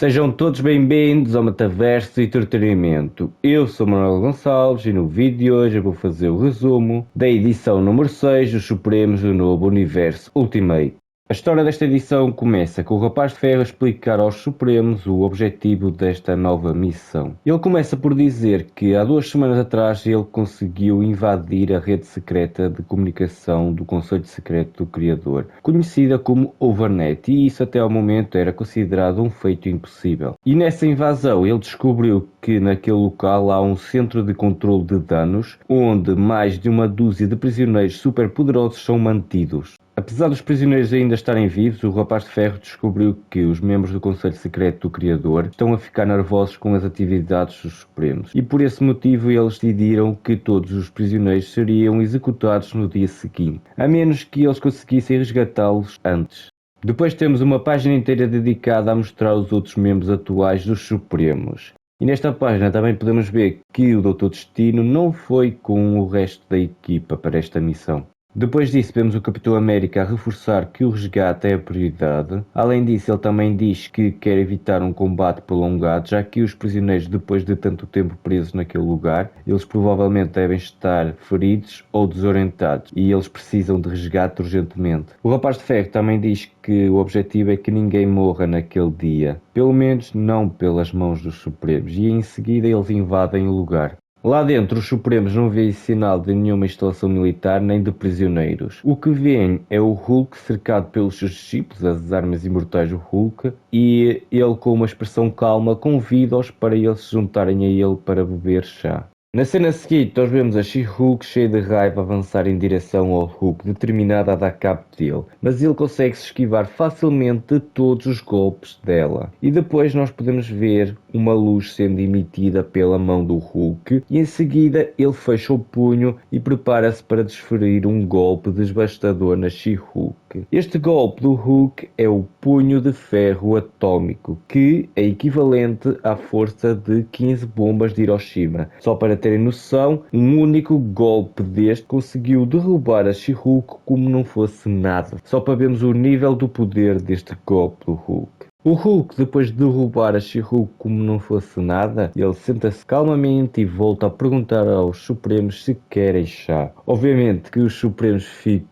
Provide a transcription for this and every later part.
Sejam todos bem-vindos ao Metaverso e Entretenimento. Eu sou Manuel Gonçalves e no vídeo de hoje eu vou fazer o resumo da edição número 6 dos Supremos do novo Universo Ultimate. A história desta edição começa com o Rapaz de Ferro a explicar aos Supremos o objetivo desta nova missão. Ele começa por dizer que há 2 semanas atrás ele conseguiu invadir a rede secreta de comunicação do Conselho Secreto do Criador, conhecida como Overnet, e isso até ao momento era considerado um feito impossível. E nessa invasão ele descobriu que naquele local há um centro de controle de danos, onde mais de uma dúzia de prisioneiros superpoderosos são mantidos. Apesar dos prisioneiros ainda estarem vivos, o Rapaz de Ferro descobriu que os membros do Conselho Secreto do Criador estão a ficar nervosos com as atividades dos Supremos, e por esse motivo eles decidiram que todos os prisioneiros seriam executados no dia seguinte, a menos que eles conseguissem resgatá-los antes. Depois temos uma página inteira dedicada a mostrar os outros membros atuais dos Supremos. E nesta página também podemos ver que o Doutor Destino não foi com o resto da equipa para esta missão. Depois disso vemos o Capitão América a reforçar que o resgate é a prioridade. Além disso, ele também diz que quer evitar um combate prolongado, já que os prisioneiros, depois de tanto tempo presos naquele lugar, eles provavelmente devem estar feridos ou desorientados e eles precisam de resgate urgentemente. O Rapaz de Ferro também diz que o objetivo é que ninguém morra naquele dia, pelo menos não pelas mãos dos Supremos, e em seguida eles invadem o lugar. Lá dentro, os Supremos não veem sinal de nenhuma instalação militar nem de prisioneiros. O que veem é o Hulk cercado pelos seus discípulos, as armas imortais do Hulk, e ele, com uma expressão calma, convida-os para eles se juntarem a ele para beber chá. Na cena seguinte, nós vemos a She-Hulk cheia de raiva avançar em direção ao Hulk, determinada a dar cabo dele, mas ele consegue se esquivar facilmente de todos os golpes dela. E depois nós podemos ver uma luz sendo emitida pela mão do Hulk, e em seguida ele fecha o punho e prepara-se para desferir um golpe devastador na She-Hulk. Este golpe do Hulk é o punho de ferro atômico, que é equivalente à força de 15 bombas de Hiroshima. Só para terem noção, um único golpe deste conseguiu derrubar a She-Hulk como não fosse nada. Só para vermos o nível do poder deste golpe do Hulk. O Hulk, depois de derrubar a She-Hulk como não fosse nada, ele senta-se calmamente e volta a perguntar aos Supremos se querem chá. Obviamente que os Supremos ficam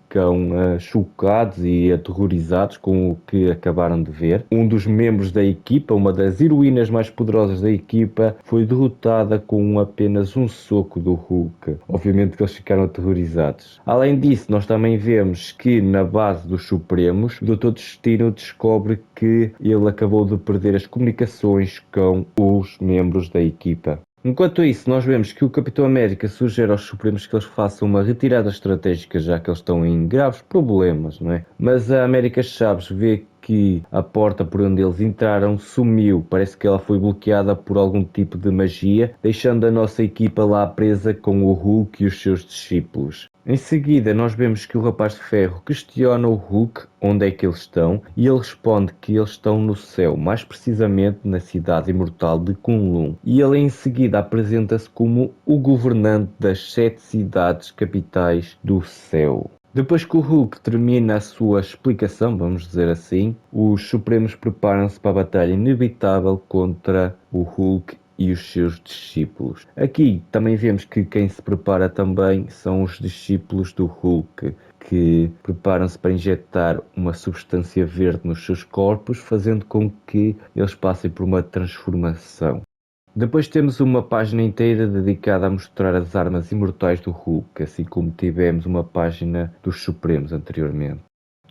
chocados e aterrorizados com o que acabaram de ver. Um dos membros da equipa, uma das heroínas mais poderosas da equipa, foi derrotada com apenas um soco do Hulk. Obviamente que eles ficaram aterrorizados. Além disso, nós também vemos que na base dos Supremos, o Doutor Destino descobre que ele acabou de perder as comunicações com os membros da equipa. Enquanto isso, nós vemos que o Capitão América sugere aos Supremos que eles façam uma retirada estratégica, já que eles estão em graves problemas, não é? Mas a América Chaves vê que a porta por onde eles entraram sumiu. Parece que ela foi bloqueada por algum tipo de magia, deixando a nossa equipa lá presa com o Hulk e os seus discípulos. Em seguida, nós vemos que o Rapaz de Ferro questiona o Hulk onde é que eles estão, e ele responde que eles estão no céu, mais precisamente na cidade imortal de Kunlun. E ele em seguida apresenta-se como o governante das 7 cidades capitais do céu. Depois que o Hulk termina a sua explicação, vamos dizer assim, os Supremos preparam-se para a batalha inevitável contra o Hulk e os seus discípulos. Aqui também vemos que quem se prepara também são os discípulos do Hulk, que preparam-se para injetar uma substância verde nos seus corpos, fazendo com que eles passem por uma transformação. Depois temos uma página inteira dedicada a mostrar as armas imortais do Hulk, assim como tivemos uma página dos Supremos anteriormente.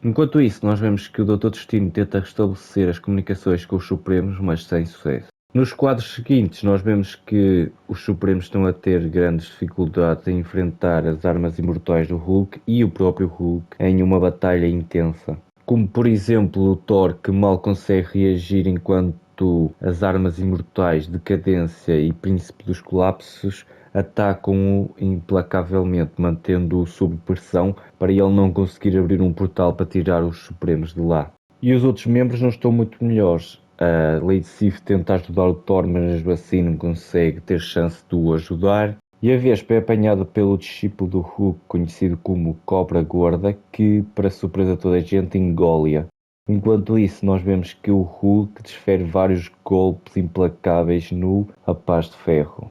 Enquanto isso, nós vemos que o Doutor Destino tenta restabelecer as comunicações com os Supremos, mas sem sucesso. Nos quadros seguintes, nós vemos que os Supremos estão a ter grandes dificuldades em enfrentar as armas imortais do Hulk e o próprio Hulk em uma batalha intensa. Como, por exemplo, o Thor, que mal consegue reagir enquanto as armas imortais Decadência e Príncipe dos Colapsos atacam-o implacavelmente, mantendo-o sob pressão para ele não conseguir abrir um portal para tirar os Supremos de lá. E os outros membros não estão muito melhores. A Lady Sif tenta ajudar o Thor, mas mesmo assim não consegue ter chance de o ajudar. E a Vespa é apanhada pelo discípulo do Hulk, conhecido como Cobra Gorda, que, para surpresa de toda a gente, engole-a. Enquanto isso, nós vemos que o Hulk desfere vários golpes implacáveis no Rapaz de Ferro.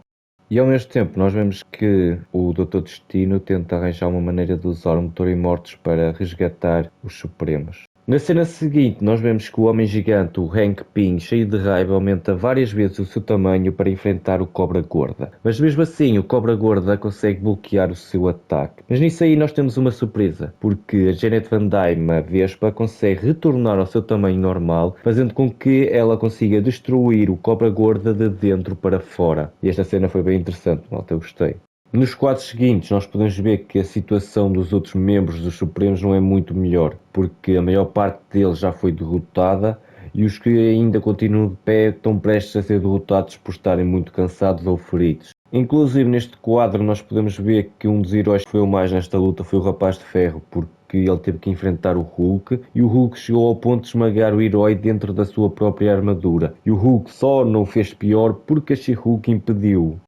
E ao mesmo tempo, nós vemos que o Doutor Destino tenta arranjar uma maneira de usar o Motor Imortus para resgatar os Supremos. Na cena seguinte, nós vemos que o Homem Gigante, o Hank Pym, cheio de raiva, aumenta várias vezes o seu tamanho para enfrentar o Cobra Gorda. Mas mesmo assim, o Cobra Gorda consegue bloquear o seu ataque. Mas nisso aí nós temos uma surpresa, porque a Janet Van Dyne, a Vespa, consegue retornar ao seu tamanho normal, fazendo com que ela consiga destruir o Cobra Gorda de dentro para fora. E esta cena foi bem interessante, malta, eu gostei. Nos quadros seguintes, nós podemos ver que a situação dos outros membros dos Supremos não é muito melhor, porque a maior parte deles já foi derrotada e os que ainda continuam de pé estão prestes a ser derrotados por estarem muito cansados ou feridos. Inclusive neste quadro nós podemos ver que um dos heróis que foi o mais nesta luta foi o Rapaz de Ferro, porque ele teve que enfrentar o Hulk e o Hulk chegou ao ponto de esmagar o herói dentro da sua própria armadura. E o Hulk só não o fez pior porque a She-Hulk impediu.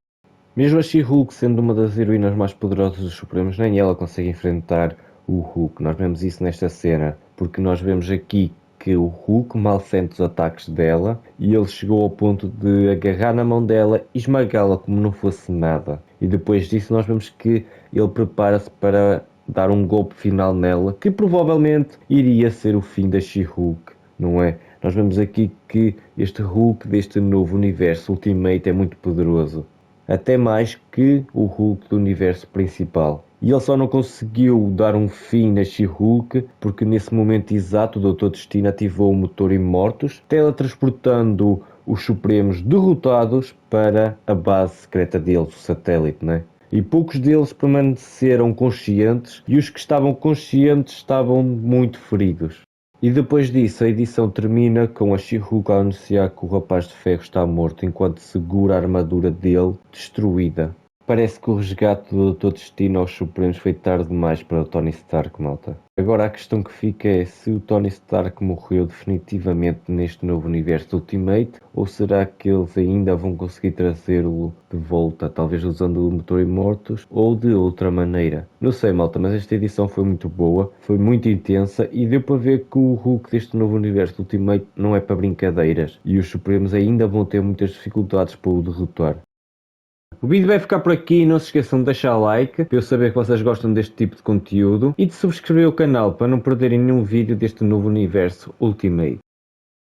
Mesmo a She-Hulk sendo uma das heroínas mais poderosas dos Supremos, nem ela consegue enfrentar o Hulk. Nós vemos isso nesta cena, porque nós vemos aqui que o Hulk mal sente os ataques dela e ele chegou ao ponto de agarrar na mão dela e esmagá-la como não fosse nada. E depois disso nós vemos que ele prepara-se para dar um golpe final nela, que provavelmente iria ser o fim da She-Hulk, não é? Nós vemos aqui que este Hulk deste novo universo Ultimate é muito poderoso. Até mais que o Hulk do universo principal. E ele só não conseguiu dar um fim na She-Hulk porque nesse momento exato o Doutor Destino ativou o Motor Imortus, teletransportando os Supremos derrotados para a base secreta deles, o satélite, né? E poucos deles permaneceram conscientes e os que estavam conscientes estavam muito feridos. E depois disso, a edição termina com a She-Hulk a anunciar que o Rapaz de Ferro está morto enquanto segura a armadura dele destruída. Parece que o resgate do Doutor Destino aos Supremos foi tarde demais para o Tony Stark, malta. Agora a questão que fica é se o Tony Stark morreu definitivamente neste novo universo Ultimate ou será que eles ainda vão conseguir trazê-lo de volta, talvez usando o Motor Imortus ou de outra maneira. Não sei, malta, mas esta edição foi muito boa, foi muito intensa e deu para ver que o Hulk deste novo universo Ultimate não é para brincadeiras e os Supremos ainda vão ter muitas dificuldades para o derrotar. O vídeo vai ficar por aqui, não se esqueçam de deixar like para eu saber que vocês gostam deste tipo de conteúdo e de subscrever o canal para não perderem nenhum vídeo deste novo universo Ultimate.